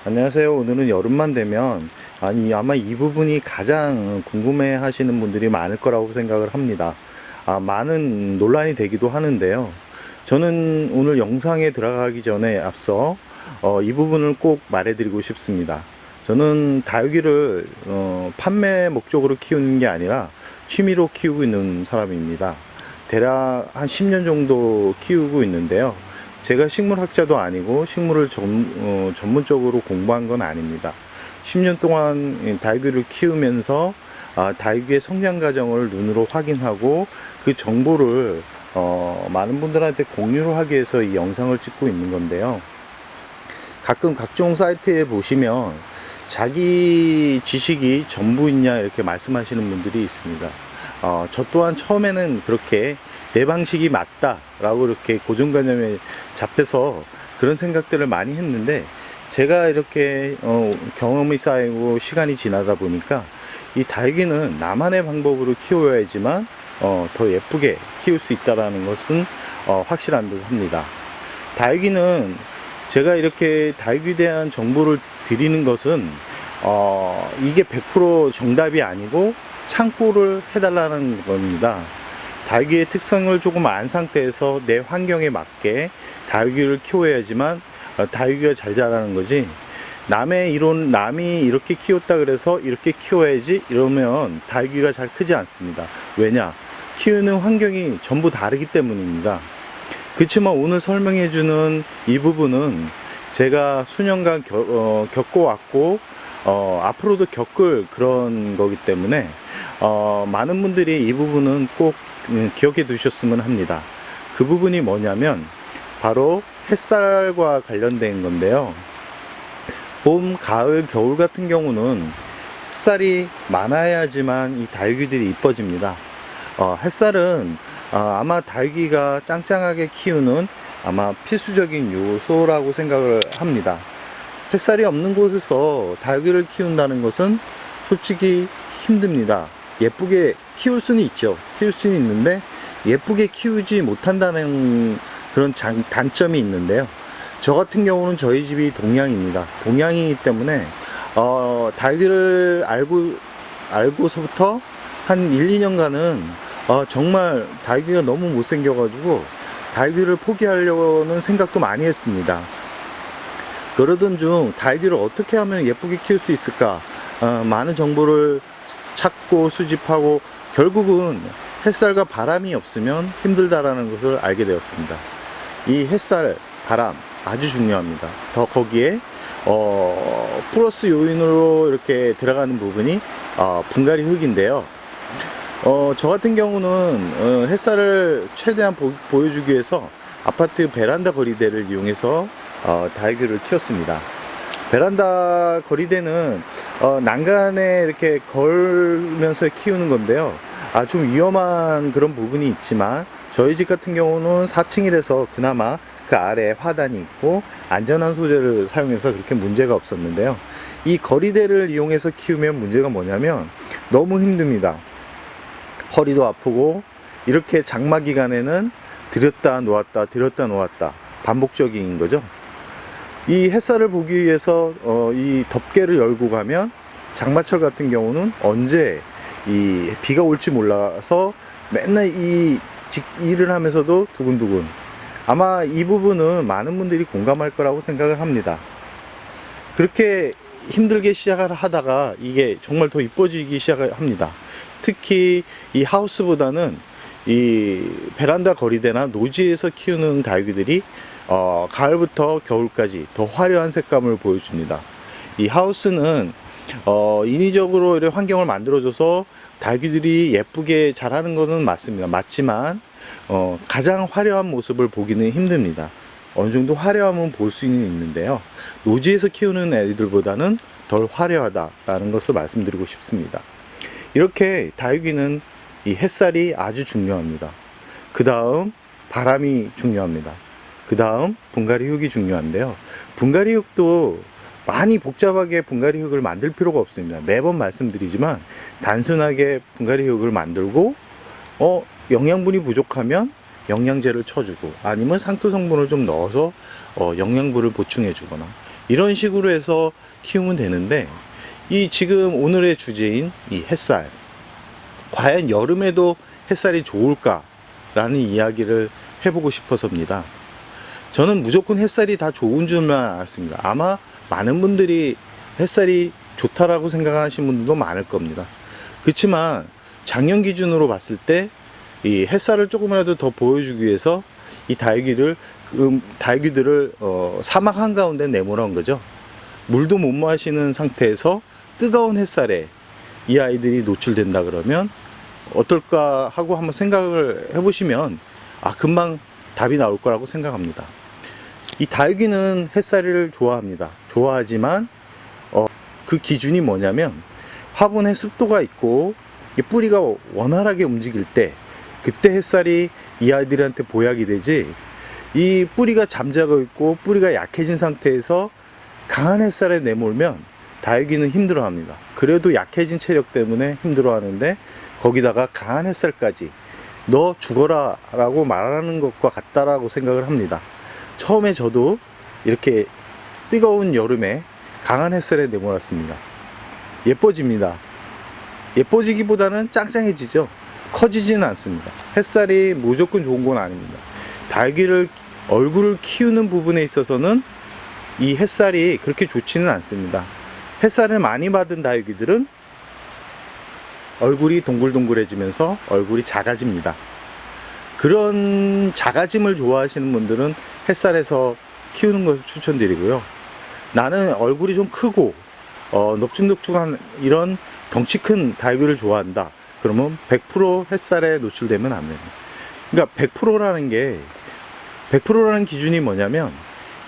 안녕하세요. 오늘은 여름만 되면 아마 이 부분이 가장 궁금해 하시는 분들이 많을 거라고 생각을 합니다. 많은 논란이 되기도 하는데요. 저는 오늘 영상에 들어가기 전에 앞서 이 부분을 꼭 말해드리고 싶습니다. 저는 다육이를 판매 목적으로 키우는 게 아니라 취미로 키우고 있는 사람입니다. 대략 한 10년 정도 키우고 있는데요. 제가 식물학자도 아니고 식물을 전문적으로 공부한 건 아닙니다. 10년 동안 다육이를 키우면서 다육이의 성장 과정을 눈으로 확인하고 그 정보를 많은 분들한테 공유를 하기 위해서 이 영상을 찍고 있는 건데요. 가끔 각종 사이트에 보시면 자기 지식이 전부있냐 이렇게 말씀하시는 분들이 있습니다. 저 또한 처음에는 그렇게 내 방식이 맞다 라고 이렇게 고정관념에 잡혀서 그런 생각들을 많이 했는데, 제가 이렇게 경험이 쌓이고 시간이 지나다 보니까 이 다육이는 나만의 방법으로 키워야지만 더 예쁘게 키울 수 있다는 것은 확실한 합니다. 다육이는 제가 이렇게 다육이에 대한 정보를 드리는 것은 이게 100% 정답이 아니고 참고를 해달라는 겁니다. 다육이의 특성을 조금 안 상태에서 내 환경에 맞게 다육이를 키워야지만 다육이가 잘 자라는 거지, 남이 이렇게 키웠다 그래서 이렇게 키워야지 이러면 다육이가 잘 크지 않습니다. 왜냐? 키우는 환경이 전부 다르기 때문입니다. 그렇지만 오늘 설명해 주는 이 부분은 제가 수년간 겪어왔고 앞으로도 겪을 그런 거기 때문에 많은 분들이 이 부분은 꼭 기억해 두셨으면 합니다. 그 부분이 뭐냐면 바로 햇살과 관련된 건데요. 봄, 가을, 겨울 같은 경우는 햇살이 많아야지만 이 다육이들이 이뻐집니다. 햇살은 아마 다육이가 짱짱하게 키우는 아마 필수적인 요소라고 생각을 합니다. 햇살이 없는 곳에서 다육이를 키운다는 것은 솔직히 힘듭니다. 예쁘게 키울 수는 있죠. 키울 수는 있는데 예쁘게 키우지 못한다는 그런 단점이 있는데요. 저 같은 경우는 저희 집이 동양입니다. 동양이기 때문에 다육이를 알고서부터 한 1, 2년간은 정말 다육이가 너무 못생겨가지고 다육이를 포기하려는 생각도 많이 했습니다. 그러던 중 다육이를 어떻게 하면 예쁘게 키울 수 있을까, 많은 정보를 찾고 수집하고 결국은 햇살과 바람이 없으면 힘들다라는 것을 알게 되었습니다. 이 햇살, 바람 아주 중요합니다. 더 거기에 플러스 요인으로 이렇게 들어가는 부분이 분갈이 흙인데요. 저 같은 경우는 햇살을 최대한 보여주기 위해서 아파트 베란다 거리대를 이용해서 다육이를 키웠습니다. 베란다 거리대는 난간에 이렇게 걸면서 키우는 건데요. 좀 위험한 그런 부분이 있지만 저희 집 같은 경우는 4층이라서 그나마 그 아래에 화단이 있고 안전한 소재를 사용해서 그렇게 문제가 없었는데요. 이 거리대를 이용해서 키우면 문제가 뭐냐면 너무 힘듭니다. 허리도 아프고 이렇게 장마 기간에는 들였다 놓았다 들였다 놓았다 반복적인 거죠. 이 햇살을 보기 위해서 이 덮개를 열고 가면 장마철 같은 경우는 언제 이 비가 올지 몰라서 맨날 이 일을 하면서도 두근두근. 아마 이 부분은 많은 분들이 공감할 거라고 생각을 합니다. 그렇게 힘들게 시작을 하다가 이게 정말 더 이뻐지기 시작을 합니다. 특히 이 하우스보다는 이 베란다 거리대나 노지에서 키우는 다육이들이 가을부터 겨울까지 더 화려한 색감을 보여줍니다. 이 하우스는 인위적으로 이런 환경을 만들어줘서 다육이들이 예쁘게 자라는 것은 맞습니다. 맞지만 가장 화려한 모습을 보기는 힘듭니다. 어느 정도 화려함은 볼 수는 있는데요. 노지에서 키우는 애들보다는 덜 화려하다라는 것을 말씀드리고 싶습니다. 이렇게 다육이는 이 햇살이 아주 중요합니다. 그 다음 바람이 중요합니다. 그 다음 분갈이 흙이 중요한데요. 분갈이 흙도 많이 복잡하게 분갈이 흙을 만들 필요가 없습니다. 매번 말씀드리지만 단순하게 분갈이 흙을 만들고 영양분이 부족하면 영양제를 쳐주고 아니면 상토 성분을 좀 넣어서 영양분을 보충해 주거나 이런 식으로 해서 키우면 되는데, 이 지금 오늘의 주제인 이 햇살, 과연 여름에도 햇살이 좋을까라는 이야기를 해보고 싶어서입니다. 저는 무조건 햇살이 다 좋은 줄만 알았습니다. 아마 많은 분들이 햇살이 좋다라고 생각하시는 분들도 많을 겁니다. 그렇지만 작년 기준으로 봤을 때 이 햇살을 조금이라도 더 보여주기 위해서 이 다육이들을 사막 한가운데 내몰아온 거죠. 물도 못 마시는 상태에서 뜨거운 햇살에 이 아이들이 노출된다 그러면 어떨까 하고 한번 생각을 해보시면 금방 답이 나올 거라고 생각합니다. 이 다육이는 햇살을 좋아합니다. 좋아하지만 그 기준이 뭐냐면 화분에 습도가 있고 뿌리가 원활하게 움직일 때, 그때 햇살이 이 아이들한테 보약이 되지, 이 뿌리가 잠자고 있고 뿌리가 약해진 상태에서 강한 햇살에 내몰면 다육이는 힘들어합니다. 그래도 약해진 체력 때문에 힘들어하는데 거기다가 강한 햇살까지 너 죽어라 라고 말하는 것과 같다라고 생각을 합니다. 처음에 저도 이렇게 뜨거운 여름에 강한 햇살에 내몰았습니다. 예뻐집니다. 예뻐지기보다는 짱짱해지죠. 커지지는 않습니다. 햇살이 무조건 좋은 건 아닙니다. 얼굴을 키우는 부분에 있어서는 이 햇살이 그렇게 좋지는 않습니다. 햇살을 많이 받은 다육이들은 얼굴이 동글동글해지면서 얼굴이 작아집니다. 그런 작아짐을 좋아하시는 분들은 햇살에서 키우는 것을 추천드리고요. 나는 얼굴이 좀 크고 넙죽넙죽한 이런 덩치 큰 다육이를 좋아한다. 그러면 100% 햇살에 노출되면 안 됩니다. 그러니까 100%라는 기준이 뭐냐면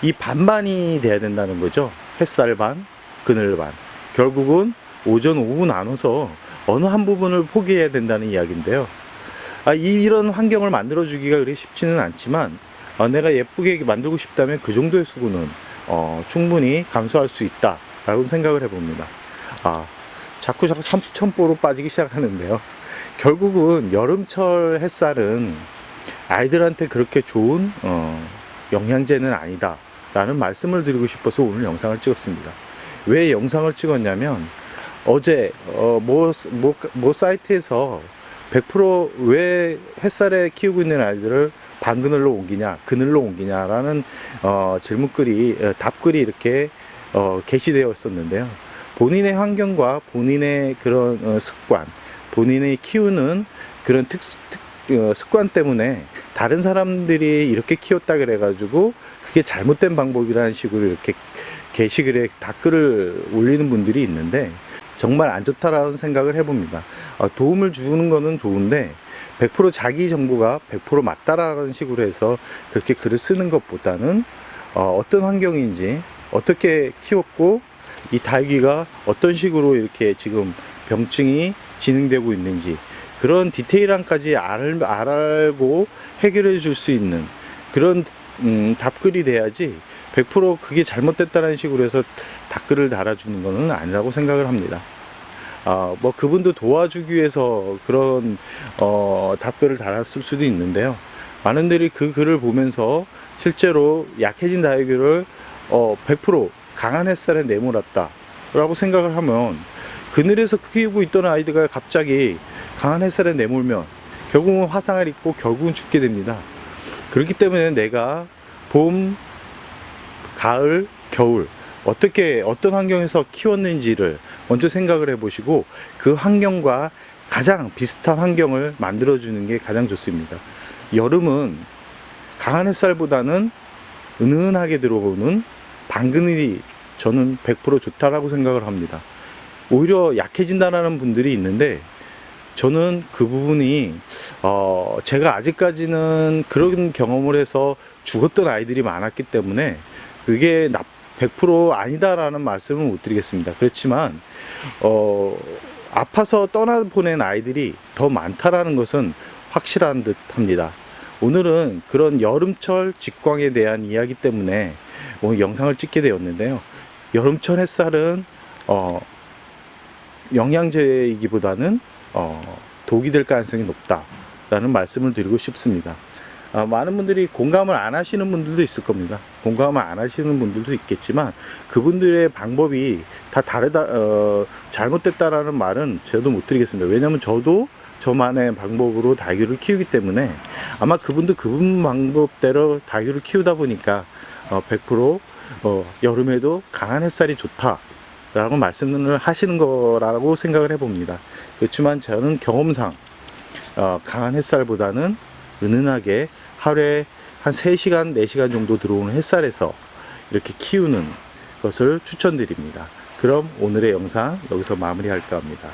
이 반반이 돼야 된다는 거죠. 햇살 반, 그늘 반. 결국은 오전, 오후 나눠서 어느 한 부분을 포기해야 된다는 이야기인데요. 이런 환경을 만들어주기가 그리 쉽지는 않지만 내가 예쁘게 만들고 싶다면 그 정도의 수고는 충분히 감수할 수 있다라고 생각을 해봅니다. 자꾸 삼천포로 빠지기 시작하는데요. 결국은 여름철 햇살은 아이들한테 그렇게 좋은 영양제는 아니다 라는 말씀을 드리고 싶어서 오늘 영상을 찍었습니다. 왜 영상을 찍었냐면 어제 모 사이트에서 100% 왜 햇살에 키우고 있는 아이들을 반그늘로 옮기냐, 그늘로 옮기냐라는 답글이 이렇게 게시되어 있었는데요. 본인의 환경과 본인의 그런 습관, 본인의 키우는 그런 습관 때문에 다른 사람들이 이렇게 키웠다 그래가지고 그게 잘못된 방법이라는 식으로 이렇게 게시글에 댓글을 올리는 분들이 있는데 정말 안 좋다라는 생각을 해봅니다. 도움을 주는 거는 좋은데 100% 자기 정보가 100% 맞다라는 식으로 해서 그렇게 글을 쓰는 것보다는 어떤 환경인지, 어떻게 키웠고 이 다육이가 어떤 식으로 이렇게 지금 병증이 진행되고 있는지 그런 디테일함까지 알고 해결해 줄 수 있는 그런 답글이 돼야지 100% 그게 잘못됐다는 식으로 해서 댓글을 달아주는 것은 아니라고 생각을 합니다. 그분도 도와주기 위해서 그런 답글을 달았을 수도 있는데요. 많은 분들이 그 글을 보면서 실제로 약해진 다육이를 100% 강한 햇살에 내몰았다 라고 생각을 하면 그늘에서 키우고 있던 아이들가 갑자기 강한 햇살에 내몰면 결국은 화상을 입고 결국은 죽게 됩니다. 그렇기 때문에 내가 봄, 가을, 겨울 어떤 환경에서 키웠는지를 먼저 생각을 해보시고 그 환경과 가장 비슷한 환경을 만들어주는 게 가장 좋습니다. 여름은 강한 햇살보다는 은은하게 들어오는 반그늘이 저는 100% 좋다라고 생각을 합니다. 오히려 약해진다는 분들이 있는데 저는 그 부분이 제가 아직까지는 그런 경험을 해서 죽었던 아이들이 많았기 때문에 그게 100% 아니다라는 말씀을 못 드리겠습니다. 그렇지만 아파서 떠나보낸 아이들이 더 많다라는 것은 확실한 듯 합니다. 오늘은 그런 여름철 직광에 대한 이야기 때문에 영상을 찍게 되었는데요. 여름철 햇살은 영양제이기보다는 독이 될 가능성이 높다라는 말씀을 드리고 싶습니다. 많은 분들이 공감을 안 하시는 분들도 있을 겁니다. 공감을 안 하시는 분들도 있겠지만 그분들의 방법이 다 다르다, 잘못됐다라는 말은 저도 못 드리겠습니다. 왜냐하면 저도 저만의 방법으로 닭유를 키우기 때문에 아마 그분도 그분 방법대로 닭유를 키우다 보니까 100% 여름에도 강한 햇살이 좋다라고 말씀을 하시는 거라고 생각을 해봅니다. 그렇지만 저는 경험상 강한 햇살보다는 은은하게 하루에 한 3시간, 4시간 정도 들어오는 햇살에서 이렇게 키우는 것을 추천드립니다. 그럼 오늘의 영상 여기서 마무리할까 합니다.